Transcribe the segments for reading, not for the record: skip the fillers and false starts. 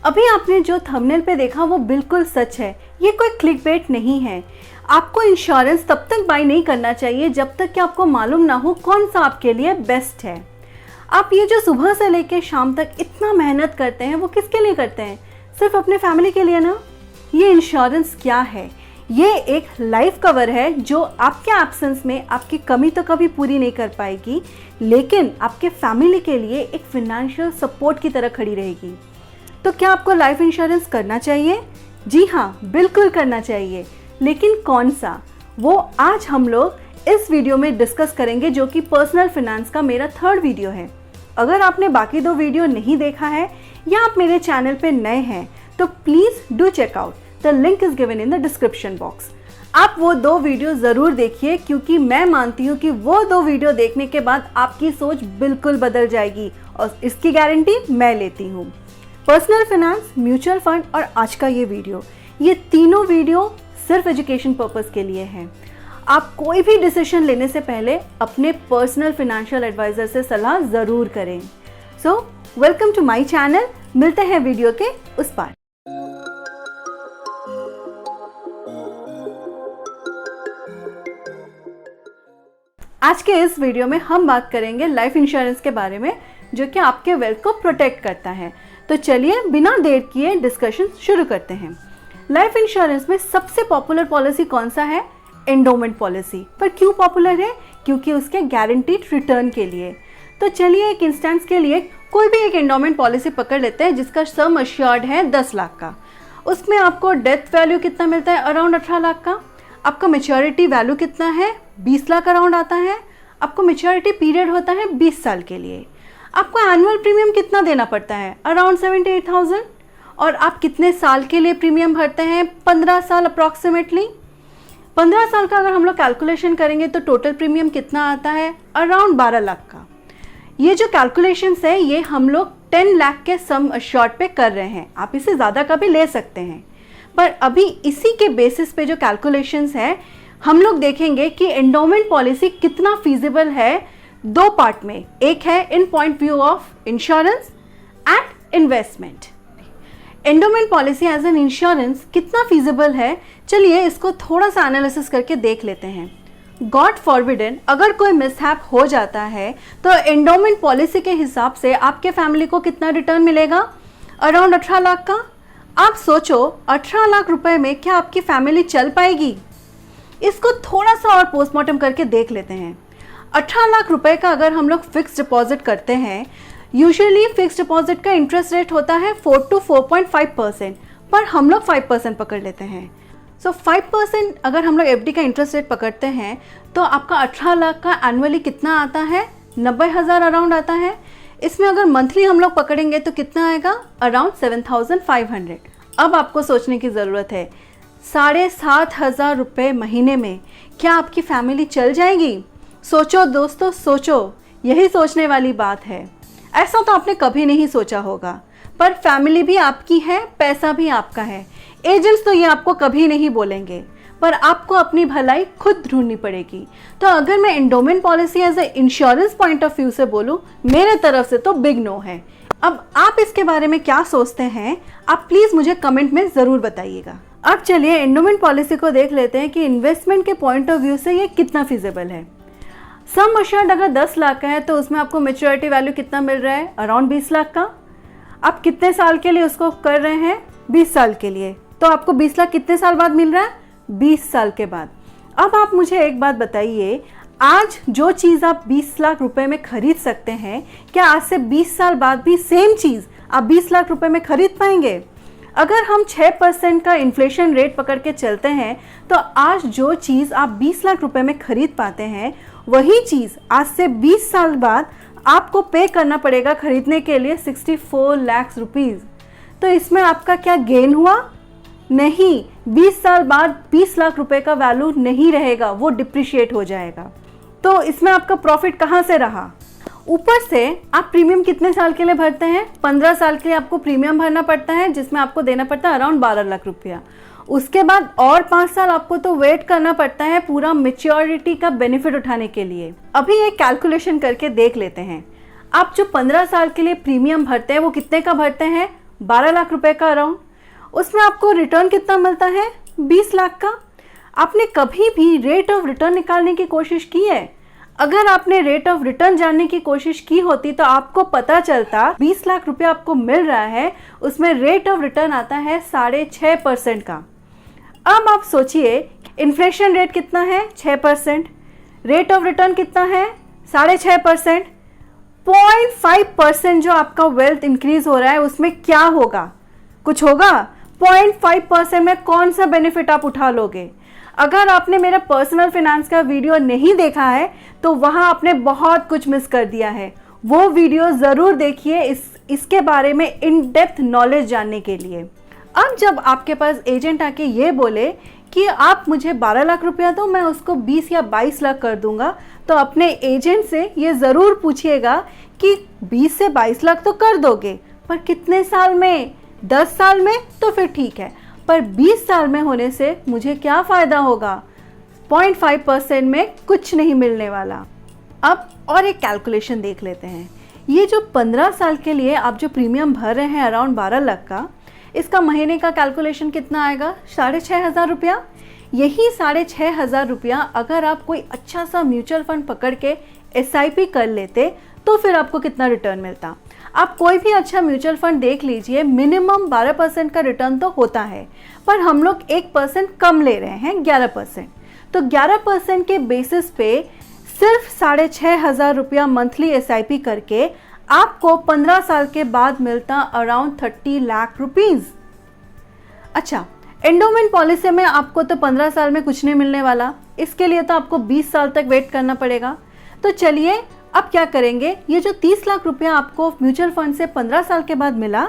अभी आपने जो थंबनेल पे देखा वो बिल्कुल सच है, ये कोई क्लिकबेट नहीं है। आपको इंश्योरेंस तब तक बाय नहीं करना चाहिए जब तक कि आपको मालूम ना हो कौन सा आपके लिए बेस्ट है। आप ये जो सुबह से लेकर शाम तक इतना मेहनत करते हैं वो किसके लिए करते हैं? सिर्फ अपने फैमिली के लिए ना। ये इंश्योरेंस क्या है? ये एक लाइफ कवर है जो आपके एब्सेंस में आपकी कमी तो कभी पूरी नहीं कर पाएगी, लेकिन आपके फैमिली के लिए एक फिनेंशियल सपोर्ट की तरह खड़ी रहेगी। तो क्या आपको लाइफ इंश्योरेंस करना चाहिए? जी हाँ, बिल्कुल करना चाहिए, लेकिन कौन सा, वो आज हम लोग इस वीडियो में डिस्कस करेंगे, जो कि पर्सनल फाइनेंस का मेरा 3rd वीडियो है। अगर आपने बाकी 2 वीडियो नहीं देखा है या आप मेरे चैनल पे नए हैं तो please do check out, the link is given in the description box. आप वो 2 वीडियो ज़रूर देखिए, क्योंकि मैं मानती हूँ कि वो 2 वीडियो देखने के बाद आपकी सोच बिल्कुल बदल जाएगी, और इसकी गारंटी मैं लेती हूँ। पर्सनल फाइनेंस, म्यूचुअल फंड और आज का ये वीडियो, ये तीनों वीडियो सिर्फ एजुकेशन पर्पस के लिए हैं। आप कोई भी डिसीजन लेने से पहले अपने पर्सनल फाइनेंशियल एडवाइजर से सलाह ज़रूर करें। So welcome to my channel. मिलते हैं वीडियो के उस पार। आज के इस वीडियो में हम बात करेंगे लाइफ इंश्योरेंस के बारे में, जो कि आपके वेल्थ को प्रोटेक्ट करता है। तो चलिए बिना देर किए डिस्कशन शुरू करते हैं। लाइफ इंश्योरेंस में सबसे पॉपुलर पॉलिसी कौन सा है? Endowment policy. पर क्यों पॉपुलर है? क्योंकि उसके गारंटीड रिटर्न के लिए। तो चलिए एक इंस्टेंस के लिए कोई भी एक एंडोमेंट पॉलिसी पकड़ लेते हैं जिसका सम अश्योर्ड है 10 लाख का। उसमें आपको डेथ वैल्यू कितना मिलता है? अराउंड 18 लाख का। आपका मैच्योरिटी वैल्यू कितना है? 20 लाख अराउंड आता है। आपको मैच्योरिटी पीरियड होता है 20 साल के लिए। आपको एनुअल प्रीमियम कितना देना पड़ता है? अराउंड 78,000। और आप कितने साल के लिए प्रीमियम भरते हैं? 15 साल अप्रॉक्सीमेटली। 15 साल का अगर हम लोग कैलकुलेशन करेंगे तो टोटल प्रीमियम कितना आता है? अराउंड 12 लाख का। ये जो कैलकुलेशंस है ये हम लोग 10 लाख के सम अश्योर्ड पे कर रहे हैं। आप इसे ज़्यादा का भी ले सकते हैं, पर अभी इसी के बेसिस पे जो कैलकुलेशंस है हम लोग देखेंगे कि एंडोमेंट पॉलिसी कितना फीजिबल है 2 पार्ट में। एक है in point view of insurance and investment. Endowment policy as an insurance कितना फीजिबल है, चलिए इसको थोड़ा सा एनालिसिस करके देख लेते हैं। गॉड फॉरबिडन अगर कोई मिसहैप हो जाता है तो एंडोमेंट पॉलिसी के हिसाब से आपके फैमिली को कितना रिटर्न मिलेगा? अराउंड 18 लाख का। आप सोचो 18 लाख रुपए में क्या आपकी फैमिली चल पाएगी? इसको थोड़ा सा और पोस्टमार्टम करके देख लेते हैं। 18 लाख रुपए का अगर हम लोग फिक्स डिपॉजिट करते हैं, यूजुअली फिक्स डिपॉजिट का इंटरेस्ट रेट होता है 4 to 4.5%, पर हम लोग 5% पकड़ लेते हैं। सो 5% अगर हम लोग एफडी का इंटरेस्ट रेट पकड़ते हैं तो आपका 18 लाख का एनुअली कितना आता है? 90,000 अराउंड आता है। इसमें अगर मंथली हम लोग पकड़ेंगे तो कितना आएगा? अराउंड 7,500। अब आपको सोचने की ज़रूरत है, 7,500 रुपये महीने में क्या आपकी फैमिली चल जाएगी? सोचो दोस्तों, सोचो। यही सोचने वाली बात है। ऐसा तो आपने कभी नहीं सोचा होगा, पर फैमिली भी आपकी है, पैसा भी आपका है। एजेंट्स तो ये आपको कभी नहीं बोलेंगे, पर आपको अपनी भलाई खुद ढूंढनी पड़ेगी। तो अगर मैं endowment policy as a insurance point of view से बोलूँ, मेरे तरफ से तो बिग नो है। अब आप इसके बारे में क्या सोचते हैं, आप प्लीज़ मुझे कमेंट में ज़रूर बताइएगा। अब चलिए एंडोमेंट पॉलिसी को देख लेते हैं कि इन्वेस्टमेंट के पॉइंट ऑफ व्यू से ये कितना फिजिबल है। सम अश्योर्ड अगर 10 लाख का है तो उसमें आपको मैच्योरिटी वैल्यू कितना मिल रहा है? अराउंड 20 लाख का। आप कितने साल के लिए उसको कर रहे हैं? 20 साल के लिए। तो आपको 20 लाख कितने साल बाद मिल रहा है? 20 साल के बाद। अब आप मुझे एक बात बताइए, आज जो चीज़ आप 20 लाख रुपए में खरीद सकते हैं, क्या आज से 20 साल बाद भी सेम चीज़ आप 20 लाख रुपए में खरीद पाएंगे? अगर हम 6% का इन्फ्लेशन रेट पकड़ के चलते हैं तो आज जो चीज़ आप 20 लाख रुपए में खरीद पाते हैं, वही चीज़ आज से 20 साल बाद आपको पे करना पड़ेगा खरीदने के लिए 64 लाख रुपीज़। तो इसमें आपका क्या गेन हुआ? नहीं। 20 साल बाद 20 लाख रुपए का वैल्यू नहीं रहेगा, वो डिप्रिशिएट हो जाएगा। तो इसमें आपका प्रॉफिट कहाँ से रहा? ऊपर से आप प्रीमियम कितने साल के लिए भरते हैं? 15 साल के लिए आपको प्रीमियम भरना पड़ता है, जिसमें आपको देना पड़ता है अराउंड 12 लाख रुपया। उसके बाद और 5 साल आपको तो वेट करना पड़ता है पूरा मैच्योरिटी का बेनिफिट उठाने के लिए। अभी एक कैलकुलेशन करके देख लेते हैं। आप जो 15 साल के लिए प्रीमियम भरते हैं वो कितने का भरते हैं? 12 लाख रुपए का अराउंड, उसमें आपको रिटर्न कितना मिलता है? 20 लाख का। आपने कभी भी रेट ऑफ रिटर्न निकालने की कोशिश की है? अगर आपने रेट ऑफ रिटर्न जानने की कोशिश की होती तो आपको पता चलता 20 लाख रुपए आपको मिल रहा है, उसमें रेट ऑफ रिटर्न आता है 6.5% का। अब आप सोचिए इन्फ्लेशन रेट कितना है? 6%। रेट ऑफ रिटर्न कितना है? 6.5%। 0.5% जो आपका वेल्थ इंक्रीज हो रहा है उसमें क्या होगा? कुछ होगा? 0.5% में कौन सा बेनिफिट आप उठा लोगे? अगर आपने मेरा पर्सनल फाइनेंस का वीडियो नहीं देखा है तो वहां आपने बहुत कुछ मिस कर दिया है। वो वीडियो जरूर देखिए इसके बारे में इन डेप्थ नॉलेज जानने के लिए। अब जब आपके पास एजेंट आके ये बोले कि आप मुझे 12 लाख रुपया दो, मैं उसको 20 या 22 लाख कर दूंगा, तो अपने एजेंट से ये ज़रूर पूछिएगा कि 20 से 22 लाख तो कर दोगे, पर कितने साल में? 10 साल में तो फिर ठीक है, पर 20 साल में होने से मुझे क्या फ़ायदा होगा? 0.5% में कुछ नहीं मिलने वाला। अब और एक कैलकुलेशन देख लेते हैं। ये जो 15 साल के लिए आप जो प्रीमियम भर रहे हैं अराउंड 12 लाख का, इसका महीने का कैलकुलेशन कितना आएगा? 6,500 रुपया। यही 6,500 रुपया अगर आप कोई अच्छा सा म्यूचुअल फंड पकड़ के SIP कर लेते तो फिर आपको कितना रिटर्न मिलता? आप कोई भी अच्छा म्यूचुअल फंड देख लीजिए, मिनिमम 12% का रिटर्न तो होता है, पर हम लोग 1% कम ले रहे हैं, 11%। तो 11% के बेसिस पे सिर्फ 6,500 रुपया मंथली SIP करके आपको 15 साल के बाद मिलता अराउंड 30 लाख रुपीज। अच्छा, एंडोमेंट पॉलिसी में आपको तो 15 साल में कुछ नहीं मिलने वाला, इसके लिए तो आपको 20 साल तक वेट करना पड़ेगा। तो चलिए अब क्या करेंगे, ये जो 30 लाख रुपया आपको म्यूचुअल फंड से 15 साल के बाद मिला,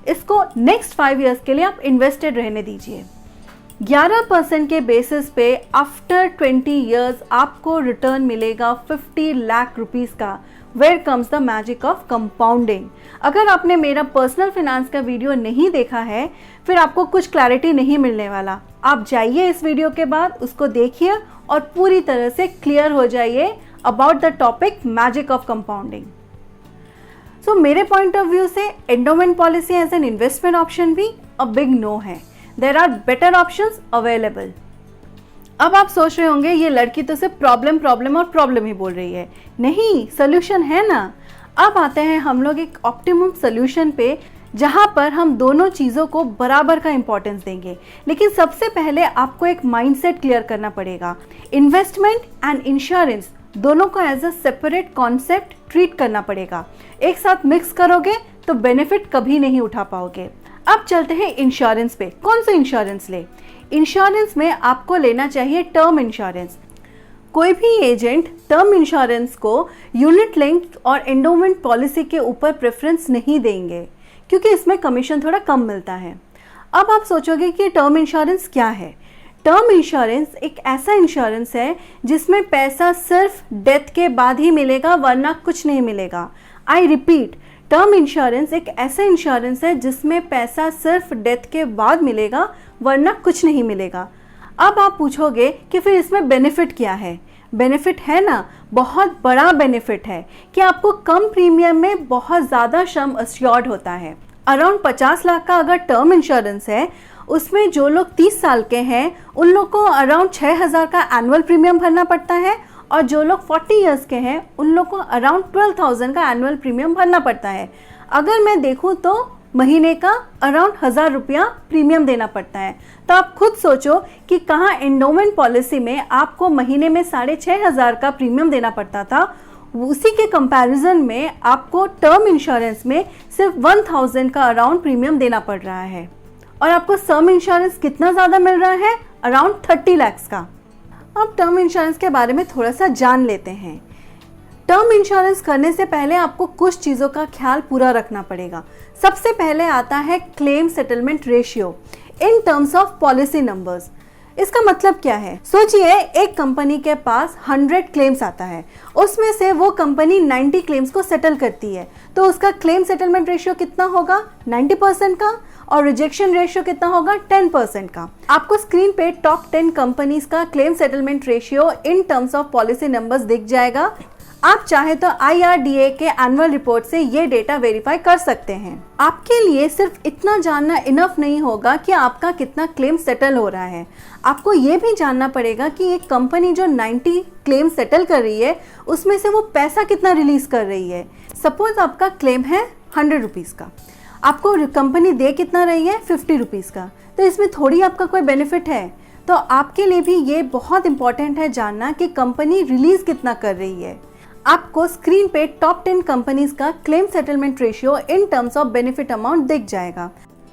इसको नेक्स्ट 5 इयर्स के लिए आप इन्वेस्टेड रहने दीजिए। 11% के बेसिस पे आफ्टर 20 इयर्स आपको रिटर्न मिलेगा 50 लाख रुपीज का। Where comes the magic of compounding. अगर आपने मेरा पर्सनल फाइनेंस का वीडियो नहीं देखा है, फिर आपको कुछ क्लैरिटी नहीं मिलने वाला। आप जाइए इस वीडियो के बाद, उसको देखिए और पूरी तरह से क्लियर हो जाइए about the topic magic of compounding. So मेरे पॉइंट ऑफ व्यू से endowment policy as an investment option भी अ बिग नो है। There are better options available. अब आप सोच रहे होंगे ये लड़की तो सिर्फ प्रॉब्लम ही बोल रही है। नहीं, सोल्यूशन है ना। अब आते हैं हम लोग एक ऑप्टिमम सोल्यूशन पे, जहां पर हम दोनों चीज़ों को बराबर का इंपॉर्टेंस देंगे। लेकिन सबसे पहले आपको एक माइंडसेट क्लियर करना पड़ेगा। इन्वेस्टमेंट एंड इंश्योरेंस दोनों को as a separate concept treat करना पड़ेगा। एक साथ मिक्स करोगे तो बेनिफिट कभी नहीं उठा पाओगे। अब चलते हैं इंश्योरेंस पे। कौन सा इंश्योरेंस ले? इंश्योरेंस में आपको लेना चाहिए टर्म इंश्योरेंस। कोई भी एजेंट टर्म इंश्योरेंस को यूनिट लिंक्ड और एंडोमेंट पॉलिसी के ऊपर प्रेफरेंस नहीं देंगे, क्योंकि इसमें कमीशन थोड़ा कम मिलता है। अब आप सोचोगे कि टर्म इंश्योरेंस क्या है? टर्म इंश्योरेंस एक ऐसा इंश्योरेंस है जिसमें पैसा सिर्फ डेथ के बाद ही मिलेगा, वरना कुछ नहीं मिलेगा। आई रिपीट, टर्म इंश्योरेंस एक ऐसा इंश्योरेंस है जिसमें पैसा सिर्फ डेथ के बाद मिलेगा, वरना कुछ नहीं मिलेगा। अब आप पूछोगे कि फिर इसमें बेनिफिट क्या है? बेनिफिट है ना, बहुत बड़ा बेनिफिट है कि आपको कम प्रीमियम में बहुत ज़्यादा सम अश्योर्ड होता है। अराउंड 50 लाख का अगर टर्म इंश्योरेंस है, उसमें जो लोग 30 साल के हैं उन लोग को अराउंड 6,000 का एनुअल प्रीमियम भरना पड़ता है, और जो लोग 40 इयर्स के हैं उन लोग को अराउंड 12,000 का एनुअल प्रीमियम भरना पड़ता है। अगर मैं देखूं तो महीने का अराउंड 1,000 रुपया प्रीमियम देना पड़ता है। तो आप खुद सोचो कि कहाँ एंडोमेंट पॉलिसी में आपको महीने में 6,500 का प्रीमियम देना पड़ता था, उसी के कंपैरिजन में आपको टर्म इंश्योरेंस में सिर्फ 1,000 का अराउंड प्रीमियम देना पड़ रहा है। और आपको सम इंश्योरेंस कितना ज़्यादा मिल रहा है? अराउंड 30 लाख का। अब टर्म इंश्योरेंस के बारे में थोड़ा सा जान लेते हैं। टर्म इंश्योरेंस करने से पहले आपको कुछ चीज़ों का ख्याल पूरा रखना पड़ेगा। सबसे पहले आता है claim settlement ratio in terms of policy numbers. इसका मतलब क्या है? सोचिए एक कंपनी के पास 100 क्लेम्स आता है, उसमें से वो कंपनी 90 क्लेम्स को सेटल करती है, तो उसका क्लेम सेटलमेंट रेशियो कितना होगा? 90% का। और रिजेक्शन रेशियो कितना होगा? 10% का। आपको स्क्रीन पे टॉप 10 कंपनीज का claim settlement ratio in terms of policy numbers दिख जाएगा। आप चाहे तो IRDA के एनुअल रिपोर्ट से ये डेटा वेरीफाई कर सकते हैं। आपके लिए सिर्फ इतना जानना इनफ नहीं होगा कि आपका कितना क्लेम सेटल हो रहा है, आपको ये भी जानना पड़ेगा कि एक कंपनी जो 90 क्लेम सेटल कर रही है उसमें से वो पैसा कितना रिलीज कर रही है। सपोज आपका क्लेम है 100 रुपीज़ का, आपको कंपनी दे कितना रही है 50 रुपीज़ का, तो इसमें थोड़ी आपका कोई बेनिफिट है। तो आपके लिए भी ये बहुत इंपॉर्टेंट है जानना कि कंपनी रिलीज कितना कर रही है। आपको स्क्रीन पे टॉप 10 कंपनीज का claim settlement ratio in terms of benefit amount दिख जाएगा।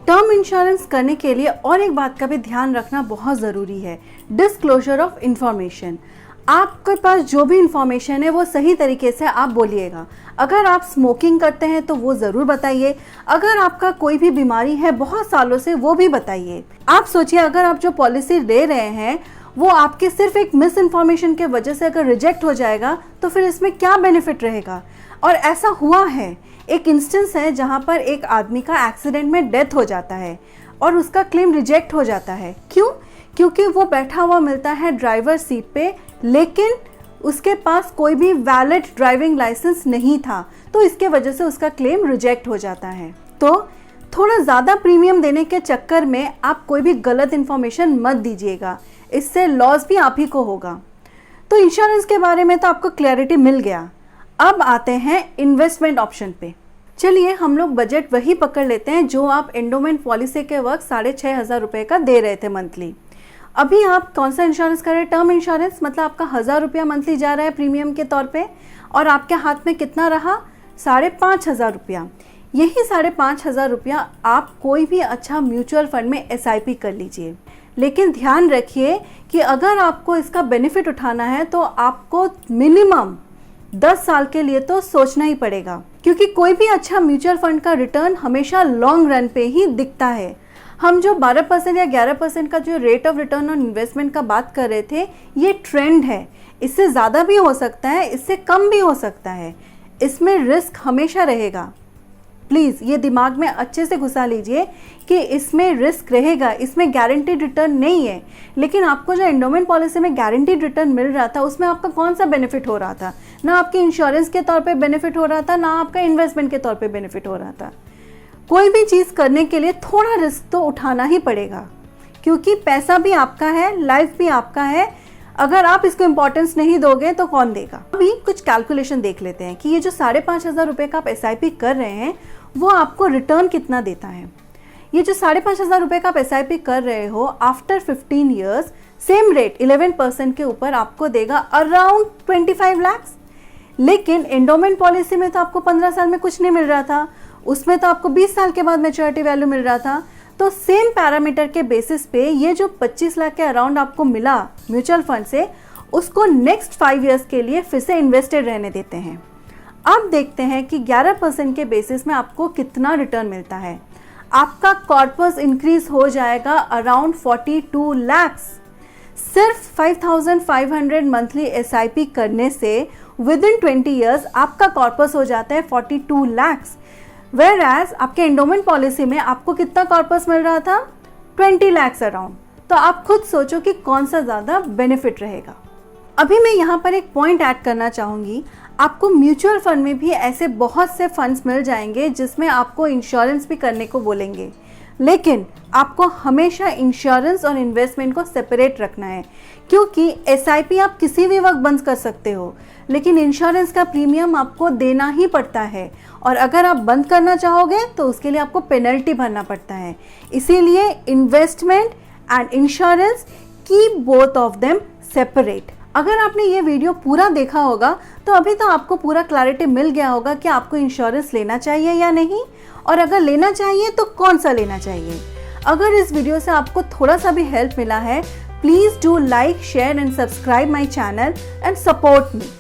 टर्म इंश्योरेंस करने के लिए और एक बात का भी ध्यान रखना बहुत ज़रूरी है, डिस्क्लोजर ऑफ इंफॉर्मेशन। आपके पास जो भी इंफॉर्मेशन है वो सही तरीके से आप बोलिएगा। अगर आप स्मोकिंग करते हैं तो वो ज़रूर बताइए, अगर आपका कोई भी बीमारी है बहुत सालों से वो भी बताइए। आप सोचिए अगर आप जो पॉलिसी ले रहे हैं वो आपके सिर्फ एक मिस इन्फॉर्मेशन के वजह से अगर रिजेक्ट हो जाएगा तो फिर इसमें क्या बेनिफिट रहेगा। और ऐसा हुआ है, एक इंस्टेंस है जहाँ पर एक आदमी का एक्सीडेंट में डेथ हो जाता है और उसका क्लेम रिजेक्ट हो जाता है। क्यों? क्योंकि वो बैठा हुआ मिलता है ड्राइवर सीट पे, लेकिन उसके पास कोई भी वैलिड ड्राइविंग लाइसेंस नहीं था, तो इसके वजह से उसका क्लेम रिजेक्ट हो जाता है। तो थोड़ा ज़्यादा प्रीमियम देने के चक्कर में आप कोई भी गलत इन्फॉर्मेशन मत दीजिएगा, इससे लॉस भी आप ही को होगा। तो इंश्योरेंस के बारे में तो आपको क्लैरिटी मिल गया। अब आते हैं इन्वेस्टमेंट ऑप्शन पे। चलिए हम लोग बजट वही पकड़ लेते हैं जो आप एंडोमेंट पॉलिसी के वक्त 6,500 रुपये का दे रहे थे मंथली। अभी आप कौन सा इंश्योरेंस कर रहे हैं? टर्म इंश्योरेंस, मतलब आपका 1,000 रुपया मंथली जा रहा है प्रीमियम के तौर पे, और आपके हाथ में कितना रहा? 5,500 रुपया। यही 5,500 रुपया आप कोई भी अच्छा म्यूचुअल फंड में SIP कर लीजिए। लेकिन ध्यान रखिए कि अगर आपको इसका बेनिफिट उठाना है तो आपको मिनिमम 10 साल के लिए तो सोचना ही पड़ेगा, क्योंकि कोई भी अच्छा म्यूचुअल फंड का रिटर्न हमेशा लॉन्ग रन पे ही दिखता है। हम जो 12% या 11% का जो rate of return on investment का बात कर रहे थे, ये ट्रेंड है। इससे ज़्यादा भी हो सकता है, इससे कम भी हो सकता है, इसमें रिस्क हमेशा रहेगा। प्लीज़ ये दिमाग में अच्छे से घुसा लीजिए कि इसमें रिस्क रहेगा, इसमें गारंटीड रिटर्न नहीं है। लेकिन आपको जो एंडोमेंट पॉलिसी में गारंटीड रिटर्न मिल रहा था उसमें आपका कौन सा बेनिफिट हो रहा था? ना आपके इंश्योरेंस के तौर पे बेनिफिट हो रहा था, ना आपका इन्वेस्टमेंट के तौर पे बेनिफिट हो रहा था। कोई भी चीज़ करने के लिए थोड़ा रिस्क तो उठाना ही पड़ेगा, क्योंकि पैसा भी आपका है, लाइफ भी आपका है। अगर आप इसको इम्पोर्टेंस नहीं दोगे तो कौन देगा? अभी कुछ कैलकुलेशन देख लेते हैं कि ये जो 5,500 रुपये का आप SIP कर रहे हैं वो आपको रिटर्न कितना देता है। ये जो 5,500 रुपये का आप SIP कर रहे हो, आफ्टर 15 ईयर्स सेम रेट 11% के ऊपर आपको देगा अराउंड 25 लाख। लेकिन एंडोमेंट पॉलिसी में तो आपको 15 साल में कुछ नहीं मिल रहा था, उसमें तो आपको 20 साल के बाद मैच्योरिटी वैल्यू मिल रहा था। तो सेम पैरामीटर के बेसिस पे ये जो 25 लाख के अराउंड आपको मिला म्यूचुअल फंड से, उसको नेक्स्ट 5 इयर्स के लिए फिर से इन्वेस्टेड रहने देते हैं। अब देखते हैं कि 11% के बेसिस में आपको कितना रिटर्न मिलता है। आपका कॉर्पस इंक्रीज हो जाएगा अराउंड 42 लाख। सिर्फ 5,500 मंथली SIP करने से विद इन 20 ईयर्स आपका कॉर्पस हो जाता है 42 लाख। वेयर एज आपके एंडोमेंट पॉलिसी में आपको कितना कॉर्पस मिल रहा था? 20 लाख अराउंड। तो आप खुद सोचो कि कौन सा ज़्यादा बेनिफिट रहेगा। अभी मैं यहाँ पर एक पॉइंट ऐड करना चाहूँगी। आपको म्यूचुअल फंड में भी ऐसे बहुत से फंड्स मिल जाएंगे जिसमें आपको इंश्योरेंस भी करने को बोलेंगे, लेकिन आपको हमेशा इंश्योरेंस और इन्वेस्टमेंट को सेपरेट रखना है, क्योंकि SIP आप किसी भी वक्त बंद कर सकते हो, लेकिन इंश्योरेंस का प्रीमियम आपको देना ही पड़ता है, और अगर आप बंद करना चाहोगे तो उसके लिए आपको पेनल्टी भरना पड़ता है। इसीलिए investment and insurance, keep both of them separate. अगर आपने ये वीडियो पूरा देखा होगा तो अभी तो आपको पूरा क्लैरिटी मिल गया होगा कि आपको इंश्योरेंस लेना चाहिए या नहीं, और अगर लेना चाहिए तो कौन सा लेना चाहिए। अगर इस वीडियो से आपको थोड़ा सा भी हेल्प मिला है, please do like, share and subscribe my channel and support me.